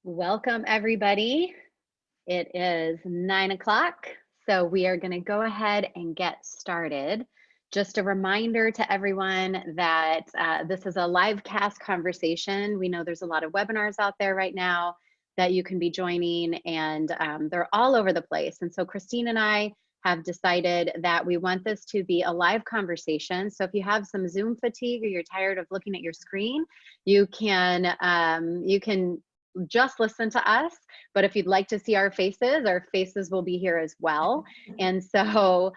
Welcome, everybody. It is 9 o'clock, so we are going to go ahead and get started. Just a reminder to everyone that this is a live cast conversation. We know there's a lot of webinars out there right now that you can be joining, and they're all over the place. And so Christine and I have decided that we want this to be a live conversation. So if you have some Zoom fatigue or you're tired of looking at your screen, you can just listen to us. But if you'd like to see our faces will be here as well. And so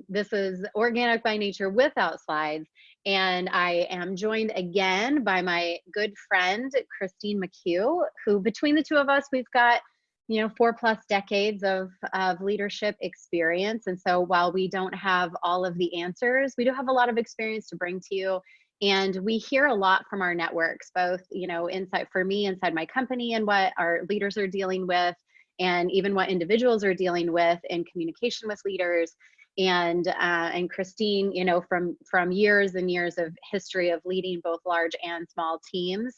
this is organic by nature without slides. And I am joined again by my good friend, Christine McHugh, who between the two of us, we've got 4+ decades of leadership experience. And so while we don't have all of the answers, we do have a lot of experience to bring to you. And we hear a lot from our networks, both, inside for me, inside my company, and what our leaders are dealing with, and even what individuals are dealing with in communication with leaders. And Christine, from years and years of history of leading both large and small teams,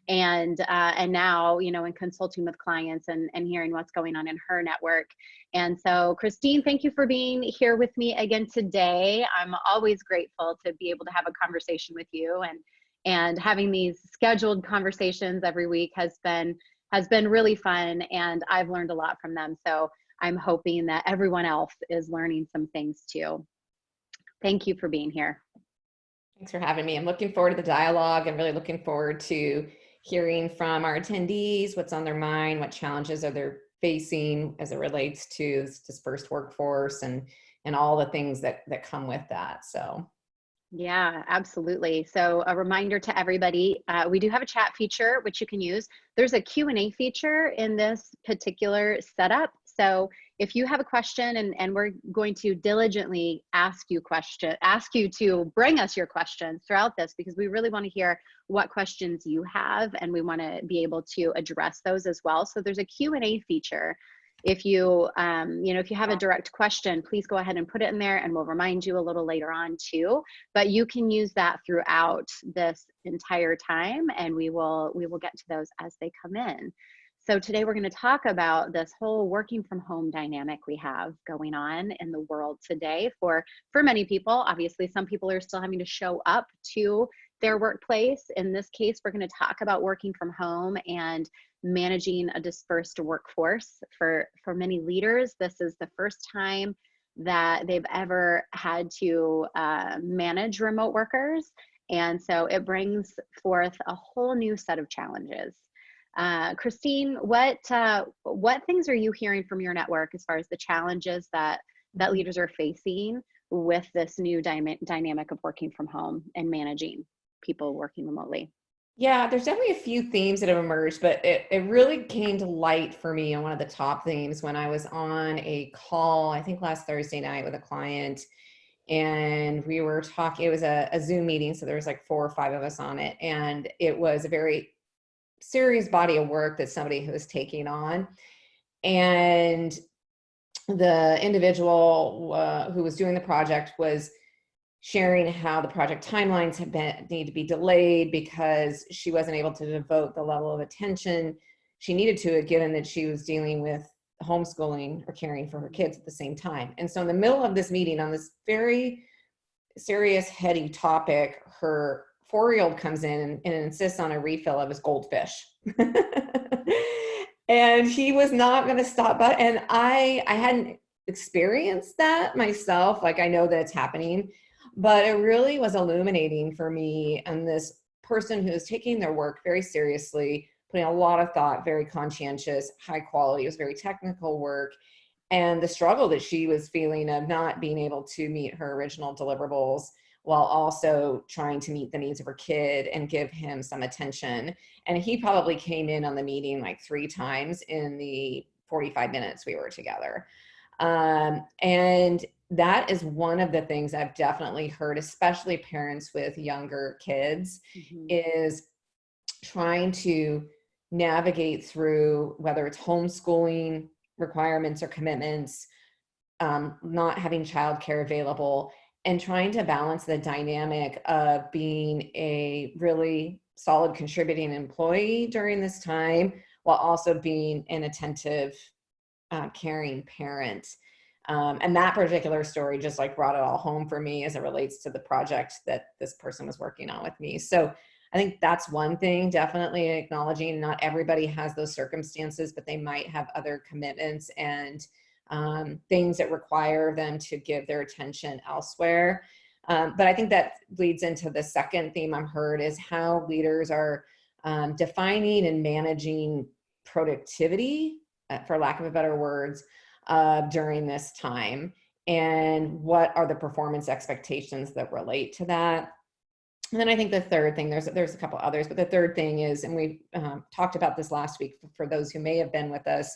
and now, in consulting with clients and hearing what's going on in her network. And so, Christine, thank you for being here with me again today. I'm always grateful to be able to have a conversation with you, and having these scheduled conversations every week has been really fun, and I've learned a lot from them. So I'm hoping that everyone else is learning some things too. Thank you for being here. Thanks for having me. I'm looking forward to the dialogue. I'm really looking forward to hearing from our attendees, what's on their mind, what challenges are they facing as it relates to this dispersed workforce and all the things that come with that. So yeah, absolutely. So a reminder to everybody, we do have a chat feature, which you can use. There's a Q&A feature in this particular setup. So if you have a question, and we're going to diligently ask you to bring us your questions throughout this, because we really want to hear what questions you have, and we want to be able to address those as well. So there's a Q&A feature. If you have a direct question, please go ahead and put it in there, and we'll remind you a little later on too. But you can use that throughout this entire time, and we will get to those as they come in. So today we're going to talk about this whole working from home dynamic we have going on in the world today for many people. Obviously, some people are still having to show up to their workplace. In this case, we're going to talk about working from home and managing a dispersed workforce. For many leaders, this is the first time that they've ever had to manage remote workers. And so it brings forth a whole new set of challenges. Christine, what things are you hearing from your network as far as the challenges that leaders are facing with this new dynamic of working from home and managing people working remotely? yeah, there's definitely a few themes that have emerged, but it really came to light for me on one of the top themes when I was on a call, I think last Thursday night, with a client. And we were talking, it was a Zoom meeting, so there was like 4 or 5 of us on it. And it was a very serious body of work that somebody who was taking on. And the individual who was doing the project was sharing how the project timelines need to be delayed because she wasn't able to devote the level of attention she needed to it, given that she was dealing with homeschooling or caring for her kids at the same time. And so in the middle of this meeting, on this very serious, heady topic, her 4-year-old comes in and insists on a refill of his goldfish. And he was not going to stop. But and I hadn't experienced that myself. Like, I know that it's happening, but it really was illuminating for me. And this person who is taking their work very seriously, putting a lot of thought, very conscientious, high quality, it was very technical work. And the struggle that she was feeling of not being able to meet her original deliverables while also trying to meet the needs of her kid and give him some attention. And he probably came in on the meeting like 3 times in the 45 minutes we were together. And that is one of the things I've definitely heard, especially parents with younger kids, is trying to navigate through, whether it's homeschooling requirements or commitments, not having childcare available, and trying to balance the dynamic of being a really solid contributing employee during this time while also being an attentive, caring parent. And that particular story just like brought it all home for me as it relates to the project that this person was working on with me. So I think that's one thing, definitely acknowledging not everybody has those circumstances, but they might have other commitments and things that require them to give their attention elsewhere. But I think that leads into the second theme I've heard is how leaders are defining and managing productivity, for lack of a better words, during this time, and what are the performance expectations that relate to that. And then I think the third thing, there's a couple others, but the third thing is, and we talked about this last week for those who may have been with us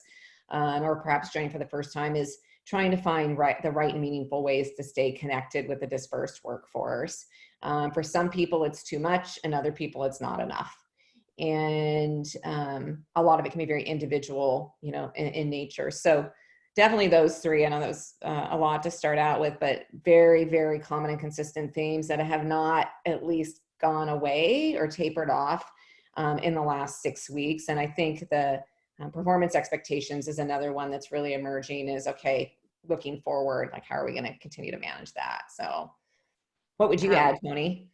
or perhaps joined for the first time, is trying to find the right and meaningful ways to stay connected with the dispersed workforce. For some people, it's too much, and other people, it's not enough. And a lot of it can be very individual, in nature. So definitely those three. I know that was a lot to start out with, but very, very common and consistent themes that have not at least gone away or tapered off in the last 6 weeks. And I think the performance expectations is another one that's really emerging is, okay, looking forward, like how are we going to continue to manage that? So what would you add, Toni?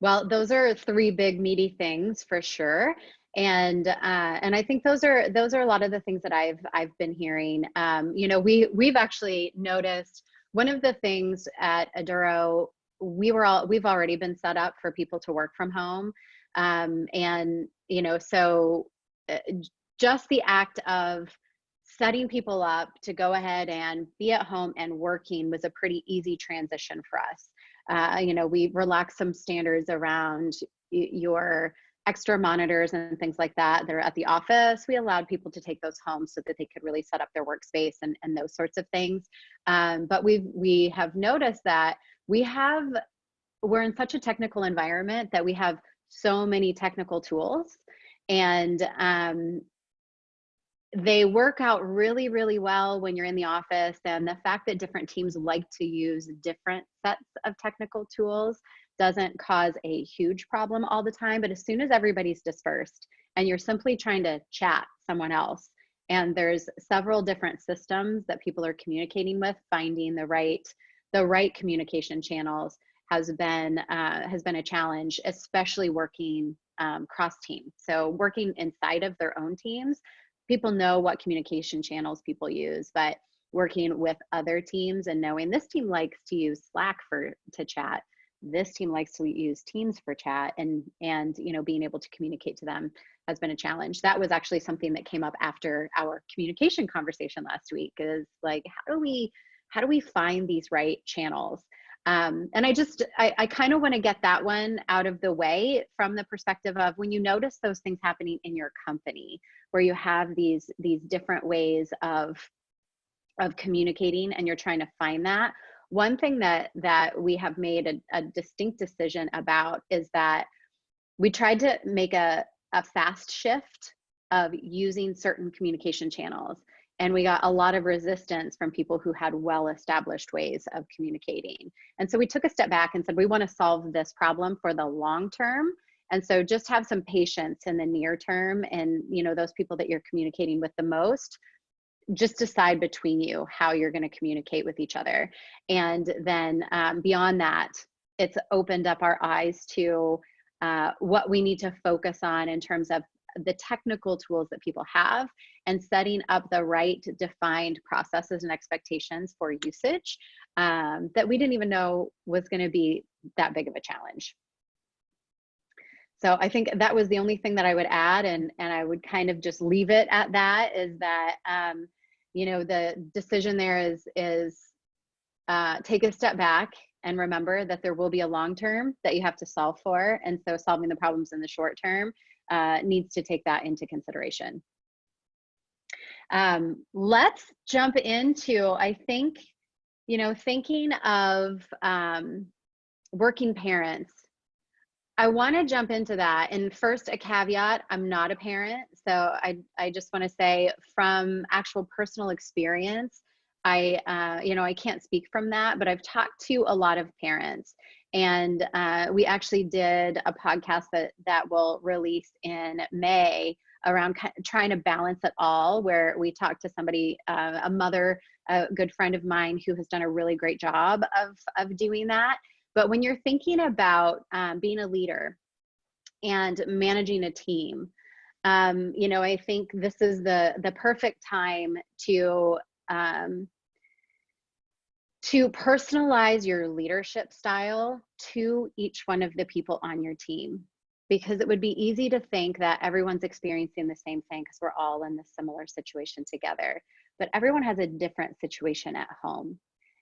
Well, those are three big meaty things for sure. And I think those are a lot of the things that I've been hearing. We've actually noticed one of the things at Aduro, we've already been set up for people to work from home. So just the act of setting people up to go ahead and be at home and working was a pretty easy transition for us. We relaxed some standards around your extra monitors and things like that are at the office. We allowed people to take those home so that they could really set up their workspace and those sorts of things. But we have noticed that we're in such a technical environment that we have so many technical tools, and they work out really, really well when you're in the office. And the fact that different teams like to use different sets of technical tools doesn't cause a huge problem all the time. But as soon as everybody's dispersed and you're simply trying to chat someone else, and there's several different systems that people are communicating with, finding the right communication channels has been a challenge, especially working cross team. So working inside of their own teams, people know what communication channels people use, but working with other teams and knowing this team likes to use Slack to chat, this team likes to use Teams for chat, and being able to communicate to them has been a challenge. That was actually something that came up after our communication conversation last week, is like, how do we find these right channels? And I kind of want to get that one out of the way from the perspective of when you notice those things happening in your company, where you have these different ways of communicating and you're trying to find that. One thing that we have made a distinct decision about is that we tried to make a fast shift of using certain communication channels. And we got a lot of resistance from people who had well-established ways of communicating. And so we took a step back and said, we want to solve this problem for the long term. And so just have some patience in the near term. And, those people that you're communicating with the most, just decide between you how you're going to communicate with each other. And then beyond that, it's opened up our eyes to what we need to focus on in terms of the technical tools that people have, and setting up the right defined processes and expectations for usage that we didn't even know was going to be that big of a challenge. So I think that was the only thing that I would add, and I would kind of just leave it at that, is that the decision there is take a step back and remember that there will be a long term that you have to solve for, and so solving the problems in the short term needs to take that into consideration. Let's jump into, I think, thinking of working parents. I want to jump into that. And first, a caveat, I'm not a parent. So I just want to say, from actual personal experience, I can't speak from that, but I've talked to a lot of parents. And we actually did a podcast that will release in May around trying to balance it all, where we talked to somebody, a mother, a good friend of mine who has done a really great job of doing that. But when you're thinking about being a leader and managing a team, I think this is the perfect time to personalize your leadership style to each one of the people on your team, because it would be easy to think that everyone's experiencing the same thing because we're all in this similar situation together, but everyone has a different situation at home.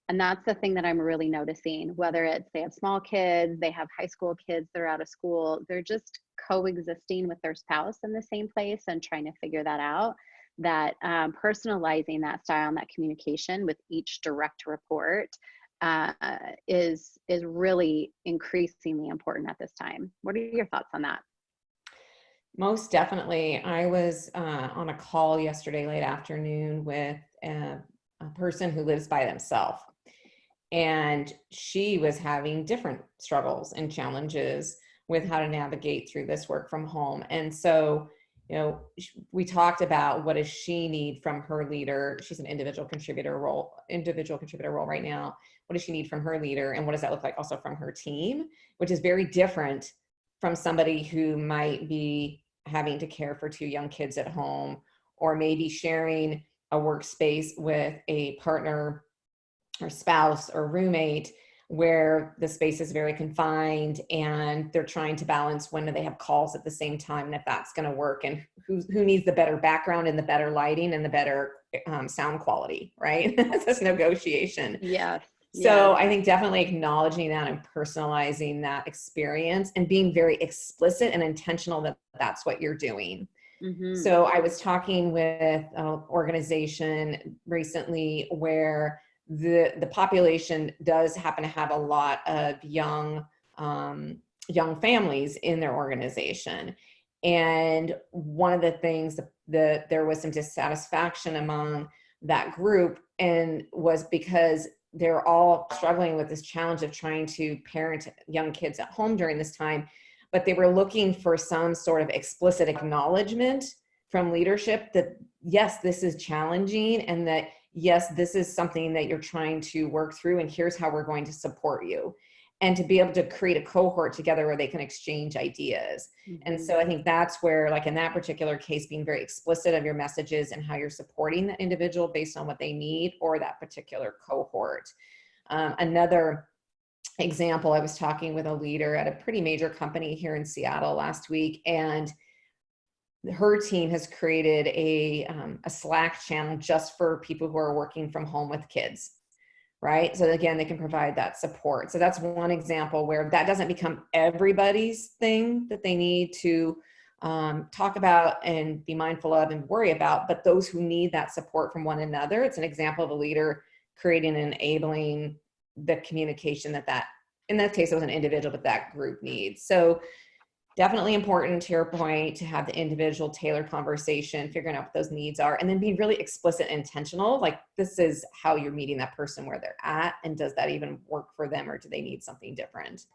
And that's the thing that I'm really noticing, whether it's they have small kids, they have high school kids, they're out of school, they're just coexisting with their spouse in the same place and trying to figure that out. That personalizing that style and that communication with each direct report is really increasingly important at this time. What are your thoughts on that? Most definitely. I was on a call yesterday late afternoon with a person who lives by themselves, and she was having different struggles and challenges with how to navigate through this work from home. And so, we talked about what does she need from her leader. She's an individual contributor role right now. What does she need from her leader? And what does that look like also from her team, which is very different from somebody who might be having to care for 2 young kids at home, or maybe sharing a workspace with a partner or spouse or roommate where the space is very confined and they're trying to balance when do they have calls at the same time and if that's going to work, and who needs the better background and the better lighting and the better sound quality, right? It's this negotiation. Yes. So I think definitely acknowledging that and personalizing that experience and being very explicit and intentional that that's what you're doing. Mm-hmm. So I was talking with an organization recently where the population does happen to have a lot of young families in their organization. And one of the things that there was some dissatisfaction among that group, and was because they're all struggling with this challenge of trying to parent young kids at home during this time, but they were looking for some sort of explicit acknowledgement from leadership that, yes, this is challenging, and that, yes, this is something that you're trying to work through, and here's how we're going to support you. And to be able to create a cohort together where they can exchange ideas. Mm-hmm. And so I think that's where, like in that particular case, being very explicit of your messages and how you're supporting the individual based on what they need or that particular cohort. Another example, I was talking with a leader at a pretty major company here in Seattle last week, and her team has created a Slack channel just for people who are working from home with kids, right? So again, they can provide that support. So that's one example where that doesn't become everybody's thing that they need to talk about and be mindful of and worry about, but those who need that support from one another, it's an example of a leader creating and enabling the communication that in that case, it was an individual, but that group needs. So definitely important, to your point, to have the individual tailored conversation, figuring out what those needs are, and then being really explicit and intentional. Like, this is how you're meeting that person where they're at, and does that even work for them, or do they need something different?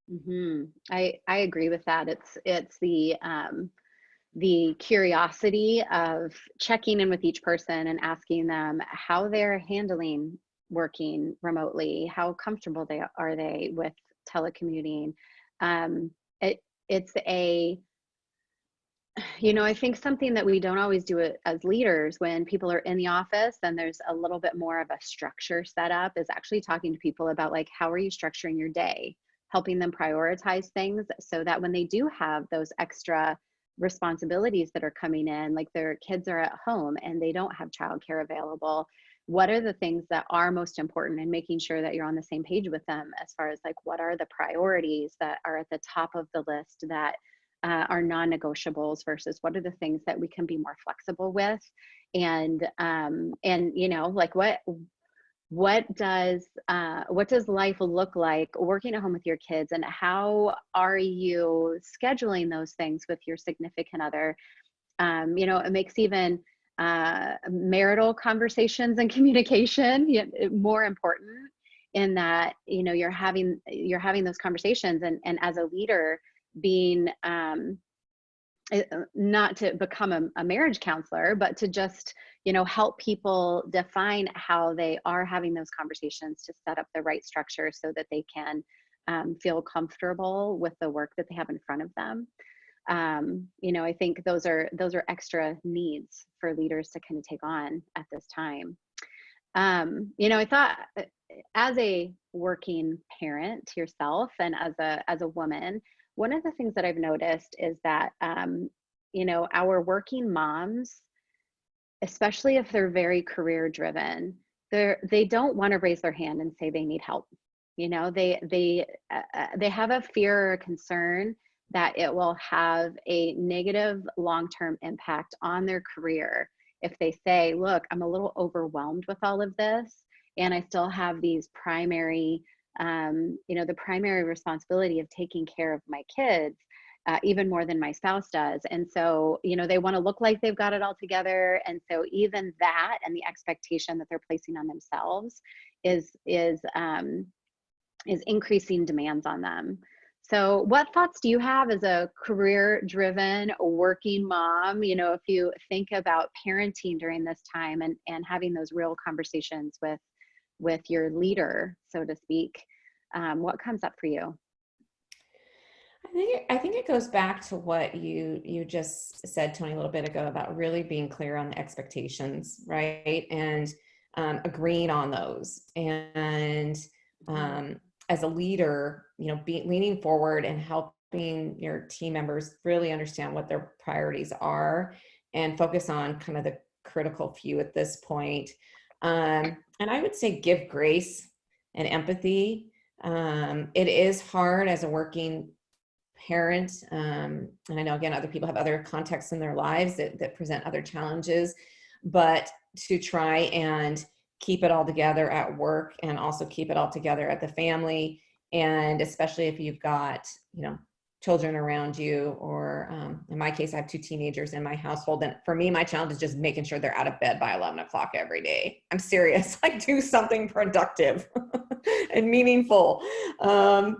Mm-hmm. I agree with that. It's the curiosity of checking in with each person and asking them how they're handling working remotely, how comfortable are they with telecommuting. It's I think something that we don't always do as leaders when people are in the office and there's a little bit more of a structure set up is actually talking to people about, like, how are you structuring your day, helping them prioritize things so that when they do have those extra responsibilities that are coming in, like their kids are at home and they don't have childcare available, what are the things that are most important, and making sure that you're on the same page with them as far as, like, what are the priorities that are at the top of the list that are non-negotiables versus what are the things that we can be more flexible with. And like what does life look like working at home with your kids, and how are you scheduling those things with your significant other? It makes even marital conversations and communication more important. in that, you know, you're having those conversations, and as a leader, being not to become a marriage counselor, but to just, you know, help people define how they are having those conversations to set up the right structure so that they can feel comfortable with the work that they have in front of them. You know, I think those are extra needs for leaders to kind of take on at this time. You know, I thought, as a working parent yourself and as a woman, one of the things that I've noticed is that, you know, our working moms, especially if they're very career driven, they don't want to raise their hand and say they need help. You know, they have a fear or a concern that it will have a negative long-term impact on their career if they say, look, I'm a little overwhelmed with all of this, and I still have these primary, you know, the primary responsibility of taking care of my kids, even more than my spouse does. And so, you know, they want to look like they've got it all together. And so even that, and the expectation that they're placing on themselves is increasing demands on them. So what thoughts do you have as a career-driven working mom, you know, if you think about parenting during this time and having those real conversations with your leader, so to speak, what comes up for you? I think it goes back to what you just said, Toni, a little bit ago about really being clear on the expectations, right? And agreeing on those. And as a leader, you know, leaning forward and helping your team members really understand what their priorities are and focus on kind of the critical few at this point. And I would say give grace and empathy. It is hard as a working parent. And I know, again, other people have other contexts in their lives that present other challenges, but to try and keep it all together at work and also keep it all together at the family. And especially if you've got, you know, children around you, or in my case, I have 2 teenagers in my household. And for me, my challenge is just making sure they're out of bed by 11 o'clock every day. I'm serious, like do something productive and meaningful.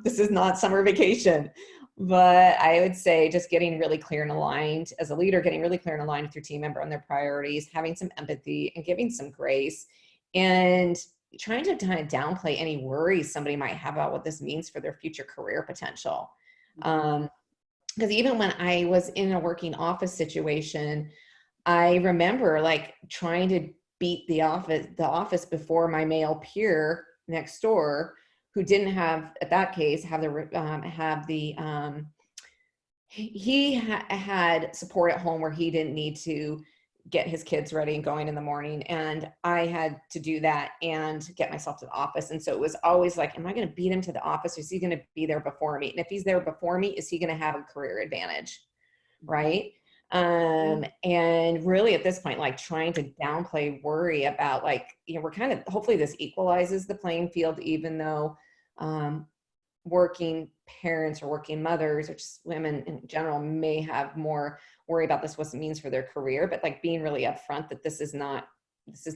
This is not summer vacation. But I would say just getting really clear and aligned as a leader, getting really clear and aligned with your team member on their priorities, having some empathy and giving some grace, and trying to kind of downplay any worries somebody might have about what this means for their future career potential. Because even when I was in a working office situation, I remember like trying to beat the office before my male peer next door, who didn't have, at that case, he had support at home where he didn't need to get his kids ready and going in the morning. And I had to do that and get myself to the office. And so it was always like, am I going to beat him to the office, or is he going to be there before me? And if he's there before me, is he going to have a career advantage? Right. And really at this point, like trying to downplay worry about, like, you know, we're kind of, hopefully this equalizes the playing field, even though working parents or working mothers or just women in general may have more worry about this, what it means for their career, but like being really upfront that this is not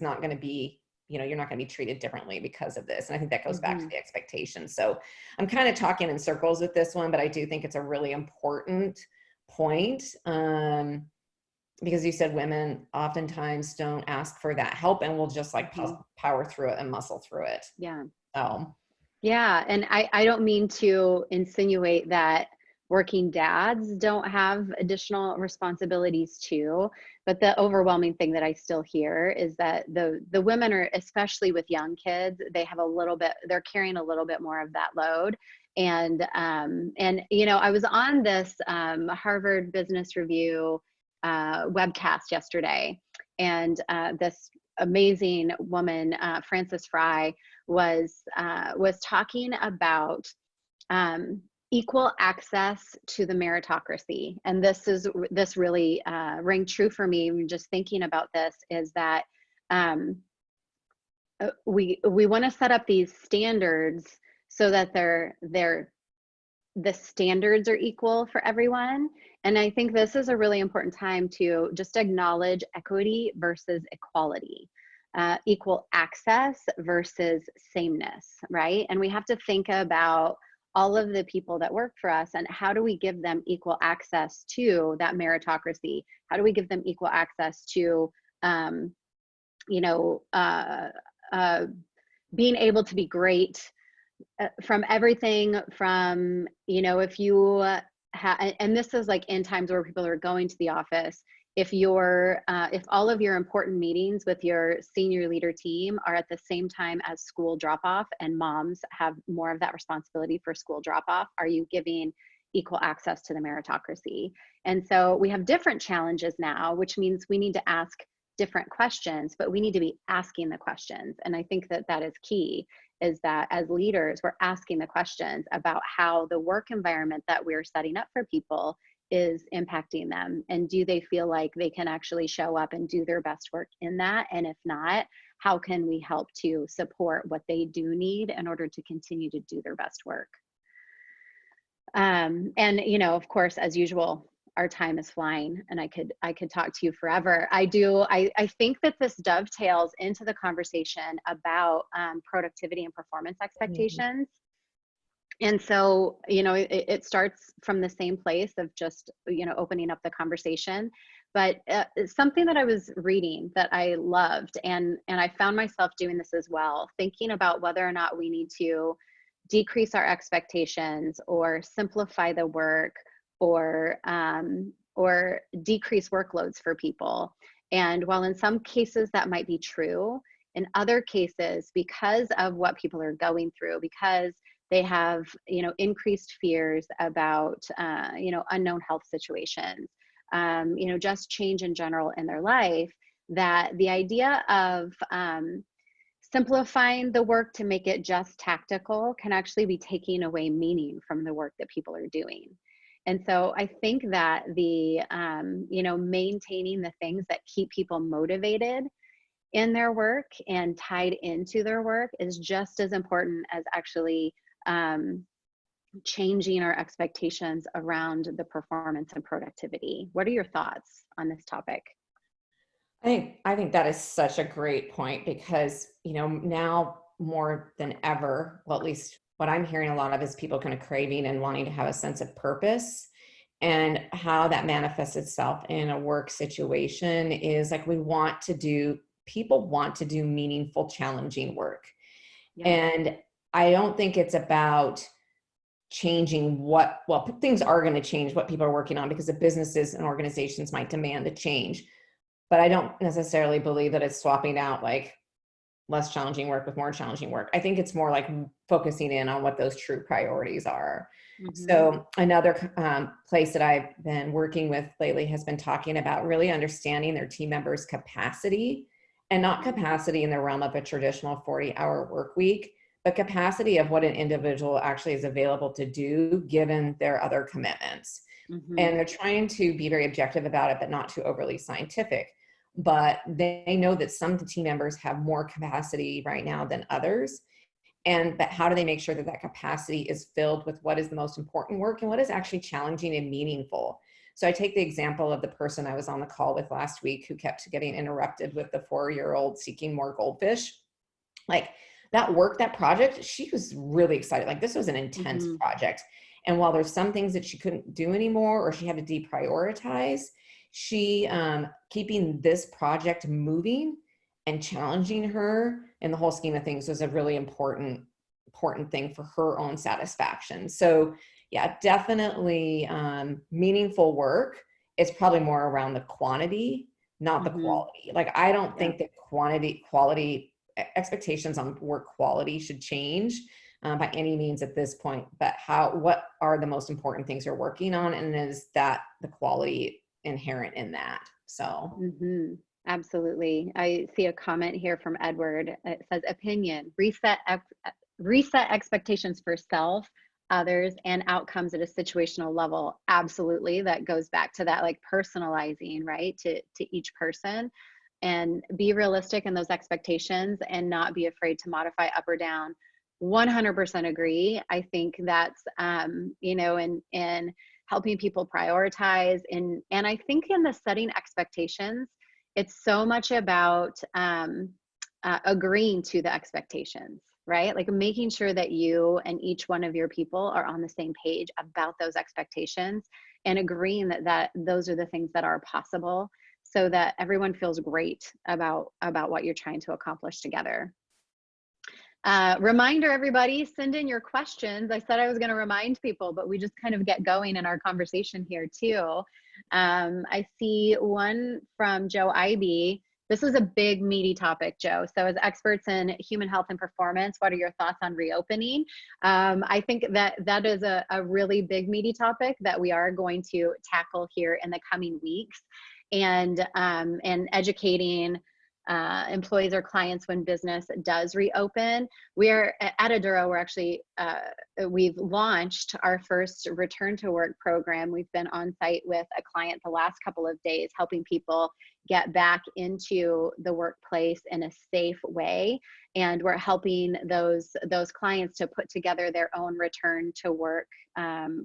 going to be, you know, you're not going to be treated differently because of this. And I think that goes back to the expectations. So I'm kind of talking in circles with this one, but I do think it's a really important point, because you said women oftentimes don't ask for that help and will just like power through it and muscle through it. Yeah. So. Yeah. And I don't mean to insinuate that working dads don't have additional responsibilities too, but the overwhelming thing that I still hear is that the women are, especially with young kids, they're carrying a little bit more of that load. And you know, I was on this Harvard Business Review webcast yesterday, and this amazing woman, Frances Fry, was talking about equal access to the meritocracy. And this really rang true for me. Just thinking about this is that we want to set up these standards so that the standards are equal for everyone. And I think this is a really important time to just acknowledge equity versus equality. equal access versus sameness, right? And we have to think about all of the people that work for us and how do we give them equal access to that meritocracy? How do we give them equal access to, you know, being able to be great from everything from, you know, if you and this is like in times where people are going to the office, if all of your important meetings with your senior leader team are at the same time as school drop off and moms have more of that responsibility for school drop off, are you giving equal access to the meritocracy? And so we have different challenges now, which means we need to ask different questions, but we need to be asking the questions. And I think that that is key, is that as leaders, we're asking the questions about how the work environment that we're setting up for people is impacting them. And do they feel like they can actually show up and do their best work in that? And if not, how can we help to support what they do need in order to continue to do their best work? And, you know, of course, as usual, our time is flying and I could talk to you forever. I think that this dovetails into the conversation about productivity and performance expectations. And so, you know, it starts from the same place of just, you know, opening up the conversation. But something that I was reading that I loved, and I found myself doing this as well, thinking about whether or not we need to decrease our expectations or simplify the work or decrease workloads for people. And while in some cases that might be true, in other cases, because of what people are going through, because they have, you know, increased fears about, you know, unknown health situations, you know, just change in general in their life, that the idea of simplifying the work to make it just tactical can actually be taking away meaning from the work that people are doing. And so I think that the, you know, maintaining the things that keep people motivated in their work and tied into their work is just as important as actually changing our expectations around the performance and productivity. What are your thoughts on this topic? I think that is such a great point because, you know, now more than ever, well, at least what I'm hearing a lot of is people kind of craving and wanting to have a sense of purpose, and how that manifests itself in a work situation is like people want to do meaningful, challenging work. Yeah. And I don't think it's about changing things are going to change what people are working on because the businesses and organizations might demand a change. But I don't necessarily believe that it's swapping out like less challenging work with more challenging work. I think it's more like focusing in on what those true priorities are. Mm-hmm. So another place that I've been working with lately has been talking about really understanding their team members' capacity, and not capacity in the realm of a traditional 40-hour work week, but capacity of what an individual actually is available to do given their other commitments. Mm-hmm. And they're trying to be very objective about it, but not too overly scientific. But they know that some team members have more capacity right now than others. But how do they make sure that that capacity is filled with what is the most important work and what is actually challenging and meaningful? So I take the example of the person I was on the call with last week who kept getting interrupted with the 4-year-old seeking more goldfish. Like that work, that project, she was really excited. Like this was an intense mm-hmm. project. And while there's some things that she couldn't do anymore or she had to deprioritize, she keeping this project moving and challenging her in the whole scheme of things was a really important thing for her own satisfaction. So yeah, definitely meaningful work is probably more around the quantity, not mm-hmm. the quality. Like I don't think that quality expectations on work quality should change by any means at this point, but what are the most important things you're working on, and is that the quality inherent in that? So mm-hmm. Absolutely. I see a comment here from Edward. It says, opinion, reset expectations for self, others, and outcomes at a situational level. Absolutely. That goes back to that like personalizing, right, to each person, and be realistic in those expectations and not be afraid to modify up or down. 100% agree. I think that's, you know, in helping people prioritize, and I think in the setting expectations, it's so much about agreeing to the expectations, right? Like making sure that you and each one of your people are on the same page about those expectations and agreeing that those are the things that are possible, so that everyone feels great about what you're trying to accomplish together. Reminder, everybody, send in your questions. I said I was going to remind people, but we just kind of get going in our conversation here too. I see one from Joe Ivy. This is a big, meaty topic, Joe. So as experts in human health and performance, what are your thoughts on reopening? I think that is a really big, meaty topic that we are going to tackle here in the coming weeks, and educating employees or clients when business does reopen. We are at Aduro, we're actually, we've launched our first return to work program. We've been on site with a client the last couple of days, helping people get back into the workplace in a safe way. And we're helping those clients to put together their own return to work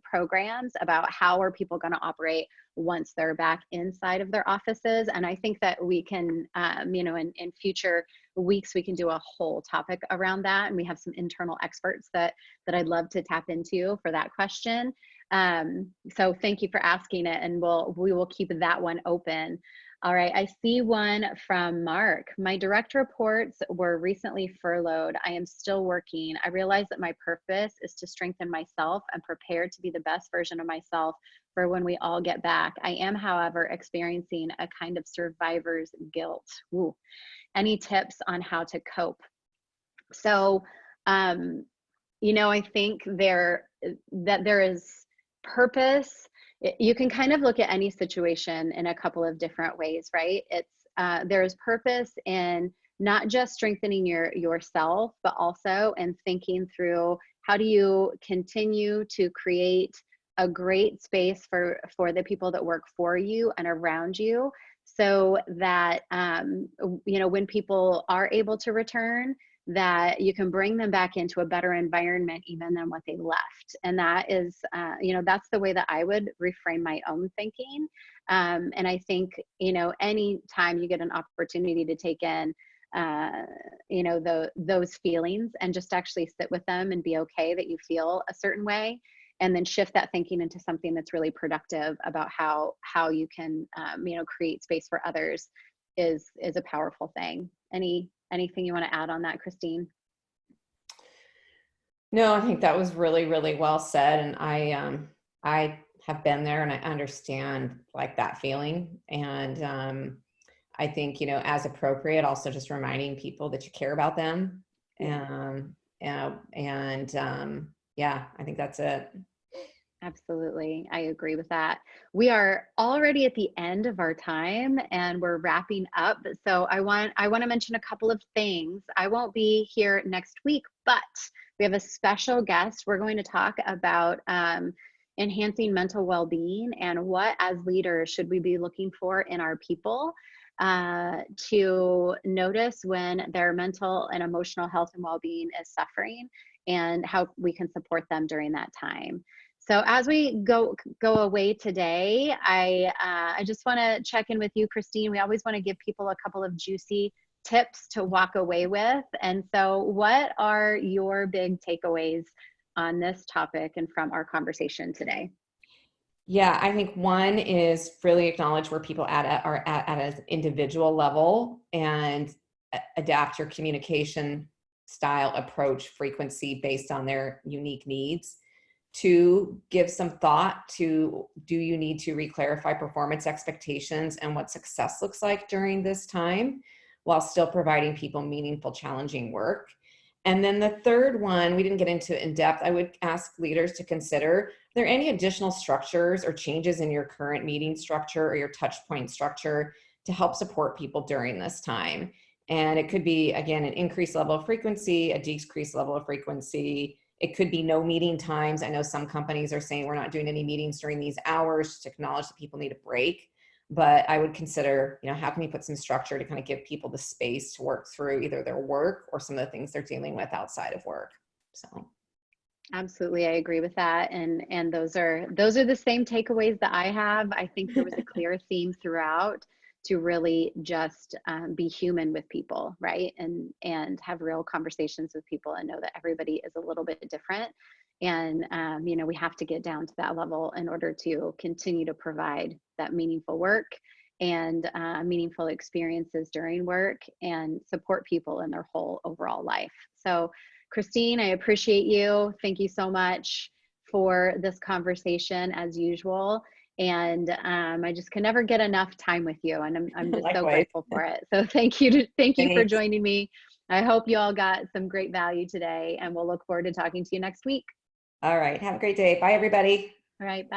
programs about how are people going to operate once they're back inside of their offices. And I think that we can, in future weeks, we can do a whole topic around that. And we have some internal experts that I'd love to tap into for that question. So thank you for asking it, and we will keep that one open. All right, I see one from Mark. My direct reports were recently furloughed. I am still working. I realize that my purpose is to strengthen myself and prepare to be the best version of myself for when we all get back. I am, however, experiencing a kind of survivor's guilt. Ooh. Any tips on how to cope? So, I think there is purpose. You can kind of look at any situation in a couple of different ways, right? There's purpose in not just strengthening yourself, but also in thinking through how do you continue to create a great space for the people that work for you and around you, so that when people are able to return, that you can bring them back into a better environment even than what they left. And that is, that's the way that I would reframe my own thinking. And I think, any time you get an opportunity to take in, those feelings and just actually sit with them and be okay that you feel a certain way, and then shift that thinking into something that's really productive about how you can, create space for others is a powerful thing. Anything you want to add on that, Christine? No, I think that was really, really well said. And I have been there, and I understand like that feeling. And I think, as appropriate, also just reminding people that you care about them. Yeah, I think that's it. Absolutely. I agree with that. We are already at the end of our time, and we're wrapping up. So I want to mention a couple of things. I won't be here next week, but we have a special guest. We're going to talk about enhancing mental well-being and what, as leaders, should we be looking for in our people to notice when their mental and emotional health and well-being is suffering, and how we can support them during that time. So as we go away today, I just want to check in with you, Christine. We always want to give people a couple of juicy tips to walk away with. And so what are your big takeaways on this topic and from our conversation today? Yeah, I think one is really acknowledge where people are at an individual level, and adapt your communication style, approach, frequency based on their unique needs. 2, give some thought to, do you need to re-clarify performance expectations and what success looks like during this time, while still providing people meaningful, challenging work. And then the third one, we didn't get into in depth. I would ask leaders to consider, are there any additional structures or changes in your current meeting structure or your touch point structure to help support people during this time? And it could be, again, an increased level of frequency, a decreased level of frequency. It could be no meeting times. I know some companies are saying we're not doing any meetings during these hours to acknowledge that people need a break. But I would consider, how can we put some structure to kind of give people the space to work through either their work or some of the things they're dealing with outside of work. So. Absolutely, I agree with that, and those are the same takeaways that I have. I think there was a clear theme throughout. to really just be human with people, right? And have real conversations with people and know that everybody is a little bit different. And, you know, we have to get down to that level in order to continue to provide that meaningful work and meaningful experiences during work and support people in their whole overall life. So, Christine, I appreciate you. Thank you so much for this conversation as usual. And I just can never get enough time with you, and I'm just so Likewise. grateful for it. So thank you for Thanks. joining me. I hope you all got some great value today, and we'll look forward to talking to you next week. All right. Have a great day. Bye, everybody. All right, bye.